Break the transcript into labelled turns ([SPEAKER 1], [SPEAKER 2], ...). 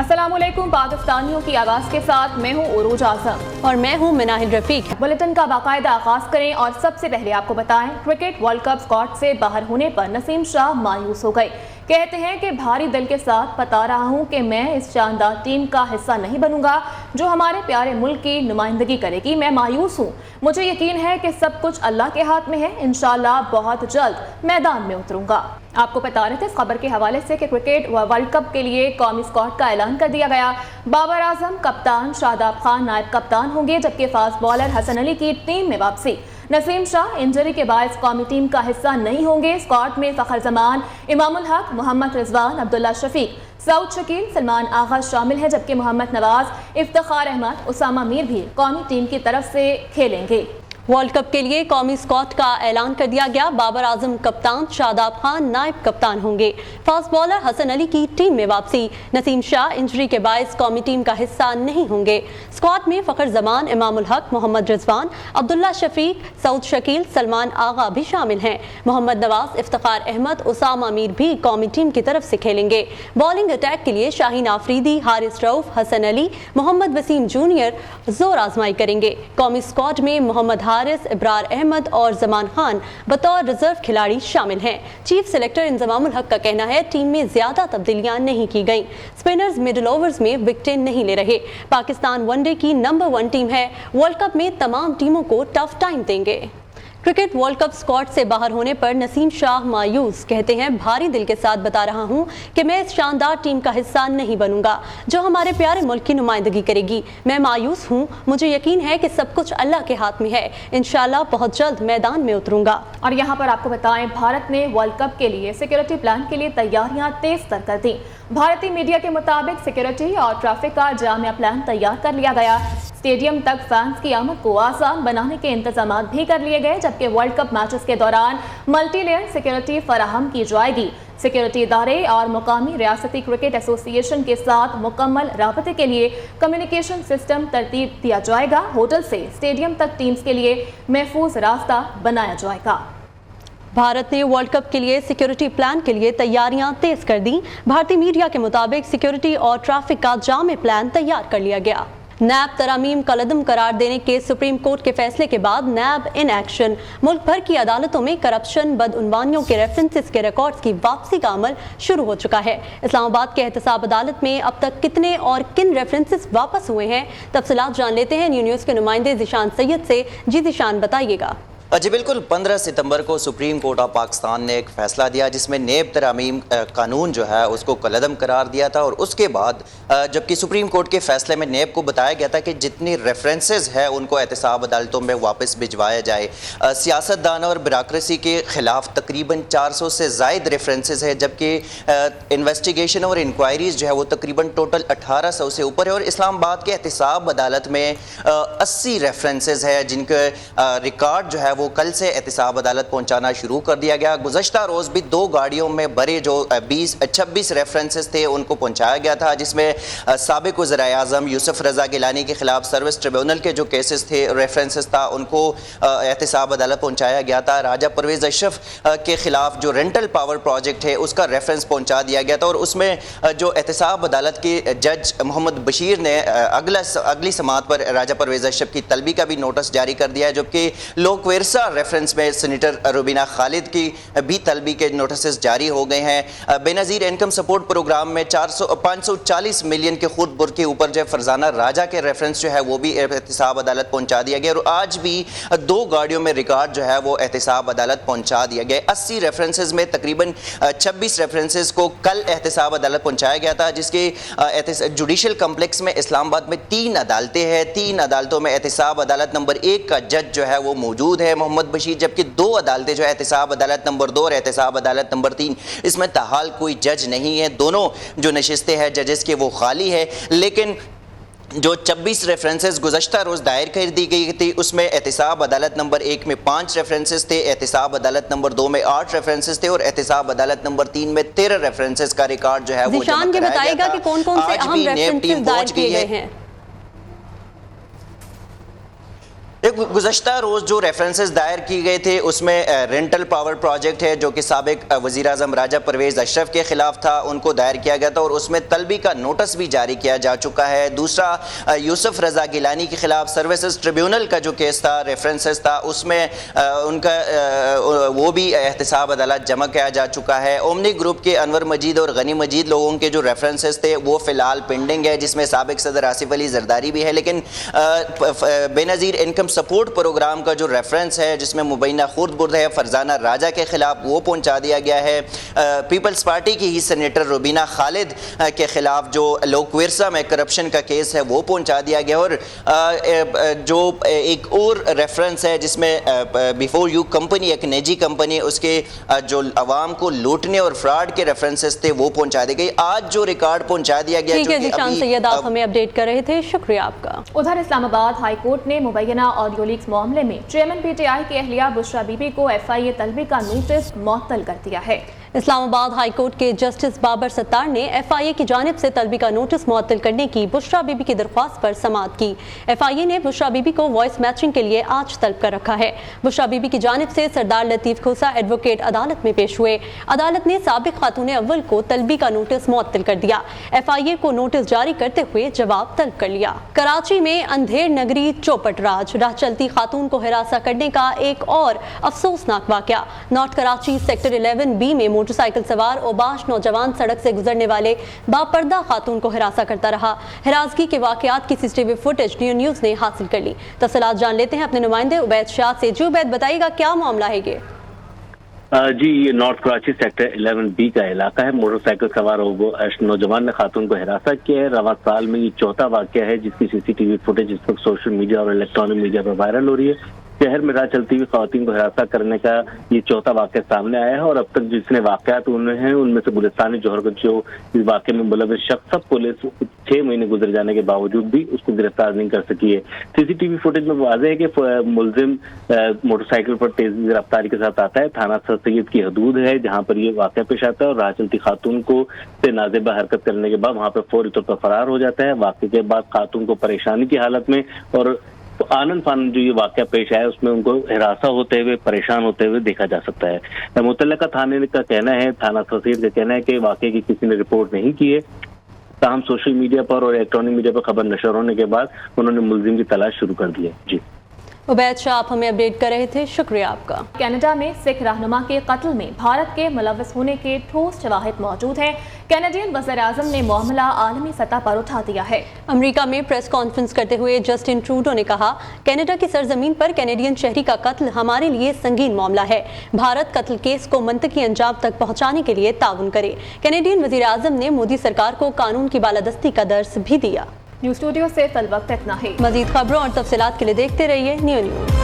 [SPEAKER 1] अस्सलाम वालेकुम। पाकिस्तानियों की आगाज के साथ मैं हूँ उरूज आजम
[SPEAKER 2] और मैं हूँ मिनाहिल रफीक।
[SPEAKER 1] बुलेटिन का बाकायदा आगाज करें और सबसे पहले आपको बताएं, क्रिकेट वर्ल्ड कप स्क्वाड से बाहर होने पर नसीम शाह मायूस हो गए। कहते हैं कि भारी दिल के साथ बता रहा हूं कि मैं इस शानदार टीम का हिस्सा नहीं बनूंगा जो हमारे प्यारे मुल्क की नुमाइंदगी करेगी। मैं मायूस हूं। मुझे यकीन है कि सब कुछ अल्लाह के हाथ में है। इंशाल्लाह बहुत जल्द मैदान में उतरूंगा। आपको बता रहे थे इस खबर के हवाले से कि क्रिकेट वर्ल्ड कप के लिए कौमी स्क्वाड का ऐलान कर दिया गया। बाबर आजम कप्तान, शादाब खान नायब कप्तान होंगे, जबकि फास्ट बॉलर हसन अली की टीम में वापसी। नसीम शाह इंजरी के बायस कौमी टीम का हिस्सा नहीं होंगे। स्क्वाड में फखर जमान, इमामुल हक, मोहम्मद रिजवान, अब्दुल्ला शफीक, सऊद शकील, सलमान आगा शामिल हैं, जबकि मोहम्मद नवाज, इफ्तिखार अहमद, उसामा मीर भी कौमी टीम की तरफ से खेलेंगे।
[SPEAKER 2] वर्ल्ड कप के लिए कौमी स्क्वाड का ऐलान कर दिया गया। बाबर आजम कप्तान, शादाब खान नायब कप्तान होंगे। फास्ट बॉलर हसन अली की टीम में वापसी। नसीम शाह इंजरी के बायस कौमी टीम का हिस्सा नहीं होंगे। स्क्वाड में फखर जमान, इमामुल हक, मोहम्मद रिजवान, अब्दुल्ला शफीक, सऊद शकील, सलमान आगा भी शामिल हैं। मोहम्मद नवाज, इफ्तिखार अहमद, उसामा मीर भी कौमी टीम की तरफ से खेलेंगे। बॉलिंग अटैक के लिए शाहीन आफरीदी, हारिस रऊफ, हसन अली, मोहम्मद वसीम जूनियर जोर आजमाई करेंगे। कौमी स्क्वाड में मोहम्मद हारिस, इब्रार अहमद और जमान खान बतौर रिजर्व खिलाड़ी शामिल हैं। चीफ सेलेक्टर इंजमामुल हक का कहना है टीम में ज्यादा तब्दीलियां नहीं की गईं। स्पिनर्स मिडिल ओवर्स में विकेटें नहीं ले रहे। पाकिस्तान वनडे की नंबर 1 टीम है। वर्ल्ड कप में तमाम टीमों को टफ टाइम देंगे। क्रिकेट वर्ल्ड कप स्क्वाड से बाहर होने पर नसीम शाह मायूस। कहते हैं, भारी दिल के साथ बता रहा हूं कि मैं इस शानदार टीम का हिस्सा नहीं बनूंगा जो हमारे प्यारे मुल्क की नुमाइंदगी करेगी। मैं मायूस हूं। मुझे यकीन है कि सब कुछ अल्लाह के हाथ में है। इंशाल्लाह बहुत जल्द मैदान में उतरूंगा।
[SPEAKER 1] और यहाँ पर आपको बताएं, भारत ने वर्ल्ड कप के लिए सिक्योरिटी प्लान के लिए तैयारियां तेज तर कर दी। भारतीय मीडिया के मुताबिक सिक्योरिटी और ट्रैफिक का जामिया प्लान तैयार कर लिया गया। स्टेडियम तक फैंस की आमद को आसान बनाने के इंतजाम भी कर लिए गए, जबकि वर्ल्ड कप मैचेस के दौरान मल्टी लेयर सिक्योरिटी फराहम की जाएगी। सिक्योरिटी इदारे और मुकामी रियासती क्रिकेट एसोसिएशन के साथ मुकम्मल राबते के लिए कम्युनिकेशन सिस्टम तरतीब दिया जाएगा। होटल से स्टेडियम तक टीम्स के लिए महफूज रास्ता बनाया जाएगा।
[SPEAKER 2] भारत ने वर्ल्ड कप के लिए सिक्योरिटी प्लान के लिए तैयारियां तेज कर दी। भारतीय मीडिया के मुताबिक सिक्योरिटी और ट्रैफिक का जामे प्लान तैयार कर लिया गया। नैब तरामीम कलदम करार देने के सुप्रीम कोर्ट के फैसले के बाद नैब इन एक्शन। मुल्क भर की अदालतों में करप्शन, बदउनवानियों के रेफरेंसेस के रिकॉर्ड्स की वापसी का अमल शुरू हो चुका है। इस्लामाबाद के एहतसाब अदालत में अब तक कितने और किन रेफरेंसेस वापस हुए हैं, तफसीलात जान लेते हैं न्यू न्यूज़ के नुमाइंदे ज़ीशान सैयद से। जी ज़ीशान, बताइएगा।
[SPEAKER 3] जी बिल्कुल, 15 सितंबर को सुप्रीम कोर्ट ऑफ पाकिस्तान ने एक फ़ैसला दिया जिसमें नेब तरामीम कानून जो है उसको कलदम करार दिया था। और उसके बाद जबकि सुप्रीम कोर्ट के फ़ैसले में नेब को बताया गया था कि जितनी रेफरेंसेस है उनको एहतसाब अदालतों में वापस भिजवाया जाए। सियासतदान और ब्यूरोक्रेसी के ख़िलाफ़ तकरीबन 400 से ज़ायद रेफरेंसेस है, जबकि इन्वेस्टिगेशन और इंक्वायरीज़ जो है वो तकरीबन टोटल 1800 से ऊपर है। और इस्लामाबाद के एहतसाब अदालत में 80 रेफरेंसेस है जिनके रिकॉर्ड जो है वो कल से एहतसाब अदालत पहुंचाना शुरू कर दिया गया। गुज़श्ता रोज़ भी 2 गाड़ियों में भरे जो 26 रेफरेंसेस थे उनको पहुंचाया गया था, जिसमें साबिक वज़ीर आज़म यूसुफ रज़ा गिलानी के खिलाफ सर्विस ट्रिब्यूनल के जो केसेस थे, रेफरेंसेस था, उनको एहतसाब अदालत पहुंचाया गया था। राजा परवेज़ अशरफ के खिलाफ जो रेंटल पावर प्रोजेक्ट है उसका रेफरेंस पहुँचा दिया गया था। और उसमें जो एहतसाब अदालत के जज मोहम्मद बशीर ने अगली समाअत पर राजा परवेज़ अशरफ की तलबी का भी नोटिस जारी कर दिया है, जबकि लोकवेर रेफरेंस में सीनेटर रुबीना खालिद की भी तलबी के नोटिस जारी हो गए हैं। बेनज़ीर इनकम सपोर्ट प्रोग्राम में 540 मिलियन के खुद बुर के ऊपर जो फरजाना राजा के रेफरेंस जो है वो भी एहतसाब अदालत पहुंचा दिया गया। और आज भी 2 गाड़ियों में रिकॉर्ड जो है वो एहतसाब अदालत पहुंचा दिया गया। 80 रेफरेंसेस में तकरीबन 26 रेफरेंसेस को कल एहतसाब अदालत पहुंचाया गया था, जिसके जुडिशल कम्प्लेक्स में इस्लामाबाद में 3 अदालतें हैं। 3 अदालतों में एहतसाब अदालत नंबर 1 का जज जो है वो मौजूद है, मोहम्मद बशीर, जबकि 2 अदालतें जो एहतसाब अदालत नंबर 2 और एहतसाब अदालत नंबर 3 इसमें ताहाल कोई जज नहीं है। दोनों जो नशिस्तें हैं जजेस के वो खाली है। लेकिन जो 26 रेफरेंसेस गुज़श्ता रोज़ दायर कर दी गई थी उसमें एहतसाब अदालत नंबर 1 में 5 रेफरेंसेस थे, एहतसाब अदालत नंबर 2 में 8 रेफरेंसेस थे और एहतसाब अदालत नंबर 3 में 13 रेफरेंसेस का रिकॉर्ड जो है वो जमा कराया गया था।
[SPEAKER 2] कि कौन-कौन से अहम रेफरेंसेस दायर किए गए हैं?
[SPEAKER 3] गुज़श्ता रोज़ जो रेफरेंसेस दायर किए गए थे उसमें रेंटल पावर प्रोजेक्ट है जो कि साबिक वज़ीर आज़म राजा परवेज़ अशरफ के ख़िलाफ़ था, उनको दायर किया गया था और उसमें तलबी का नोटिस भी जारी किया जा चुका है। दूसरा यूसुफ रज़ा गिलानी के ख़िलाफ़ सर्विसेज ट्रिब्यूनल का जो केस था, रेफरेंसेस था, उसमें उनका वो भी एहतसाब अदालत जमा किया जा चुका है। ओमनी ग्रुप के अनवर मजीद और गनी मजीद लोगों के जो रेफरेंसेस थे वो फ़िलहाल पेंडिंग है, जिसमें साबिक सदर आसिफ अली जरदारी भी है। लेकिन बेनज़ीर इनकम सपोर्ट प्रोग्राम का जो रेफरेंस है जिसमें मुबैना खुर्द बुर्द है फरजाना राजा के खिलाफ, वो पहुंचा दिया गया है। पीपल्स पार्टी की ही सेनेटर रुबीना खालिद के खिलाफ जो लोकविरसा में करप्शन का केस है वो पहुंचा दिया गया। और जो एक और रेफरेंस है जिसमें बिफोर यू कंपनी, एक निजी कंपनी, उसके जो अवाम को लूटने और फ्रॉड के रेफरेंसेस थे वो पहुंचा दी गई। आज जो रिकॉर्ड पहुंचा दिया गया,
[SPEAKER 2] ठीक है जीशान सैयद, आप हमें अपडेट कर रहे थे, शुक्रिया आपका।
[SPEAKER 1] उधर इस्लामाबाद हाई कोर्ट ने मुबैना ऑडियो लीक्स मामले में चेयरमैन पीटीआई की अहलिया बुशरा बीबी को एफआईए तलबी का नोटिस मुअत्तल कर दिया है।
[SPEAKER 2] इस्लामाबाद हाई कोर्ट के जस्टिस बाबर सत्तार ने एफआईए की जानिब से तलबी का नोटिस मुअत्तल करने की बुशरा बीबी की दरख्वास्त पर समाअत की। एफआईए ने बुशरा बीबी को वॉइस मैचिंग के लिए आज तलब कर रखा है। बुशरा बीबी की जानिब से सरदार लतीफ खोसा एडवोकेट अदालत में पेश हुए। अदालत ने साबिक खातून अव्वल को तलबी का नोटिस मुअत्तल कर दिया। एफआईए को नोटिस जारी करते हुए जवाब तलब कर लिया। कराची में अंधेर नगरी चौपट राज, राह चलती खातून को हिरासा करने का एक और अफसोसनाक वाकया। नॉर्थ कराची सेक्टर 11B में मोटरसाइकिल सवार ओबाश नौजवान सड़क से गुजरने वाले बापर्दा खातून को हिरासा करता रहा। हिरासगी के वाकयात की सीसीटीवी फुटेज न्यूज़ ने हासिल कर ली। तफसीलात जान लेते हैं अपने नुमाइंदे उबैद शाह से। जी उबैद, बताइएगा क्या मामला है ये?
[SPEAKER 4] जी, ये नॉर्थ कराची सेक्टर 11B का इलाका है। मोटरसाइकिल सवार नौजवान ने खातून को हिरासत किया है। रवा साल में ये चौथा वाकया है जिसकी सीसीटीवी फुटेज इस वक्त सोशल मीडिया और इलेक्ट्रॉनिक मीडिया पर वायरल हो रही है। शहर में राह चलती हुई खवातीन को हिरासत करने का ये चौथा वाकया सामने आया है और अब तक जितने वाकयात हुए हैं उनमें से गुलिस्तानी जौहर जो इस वाकये में मुलविस शख्स, सब पुलिस 6 महीने गुजर जाने के बावजूद भी उसको गिरफ्तार नहीं कर सकी है। सीसीटीवी फुटेज में वाज़ेह है कि मुलजिम मोटरसाइकिल पर तेजी रफ्तारी के साथ आता है। थाना सर सैयद की हदूद है जहाँ पर ये वाकया पेश आता है और राह चलती खातून को से नाजेबा हरकत करने के बाद वहाँ पर फौरी तौर पर फरार हो जाता है। वाकये के बाद खातून को परेशानी की हालत में और आनंद फानंद जो ये वाकया पेश आया उसमें उनको हिरासा होते हुए, परेशान होते हुए देखा जा सकता है। मुतल्लिका थाने का कहना है, थाना सर का कहना है कि वाकये की किसी ने रिपोर्ट नहीं की है। ताहम सोशल मीडिया पर और इलेक्ट्रॉनिक मीडिया पर खबर नशर होने के बाद उन्होंने मुलजिम की तलाश शुरू कर दी है। जी
[SPEAKER 2] उबैद शाह, आप हमें अपडेट कर रहे थे, शुक्रिया आपका।
[SPEAKER 1] कनाडा में सिख रहनुमा के कत्ल में भारत के मुलव्वस होने के ठोस शवाहिद मौजूद हैं। कैनेडियन वज़ीर-ए-आज़म ने मामला आलमी सतह पर उठा दिया है।
[SPEAKER 2] अमेरिका में प्रेस कॉन्फ्रेंस करते हुए जस्टिन ट्रूडो ने कहा, कनाडा की सरजमीन पर कैनेडियन शहरी का कत्ल हमारे लिए संगीन मामला है। भारत कत्ल केस को मंतकी अंजाम तक पहुँचाने के लिए ताउन करे। कैनेडियन वज़ीर-ए-आज़म ने मोदी सरकार को कानून की बालादस्ती का दर्स भी दिया।
[SPEAKER 1] न्यूज़ स्टूडियो से फिल वक्त इतना ही।
[SPEAKER 2] मजीद खबरों और तफसीलात के लिए देखते रहिए न्यू न्यूज़।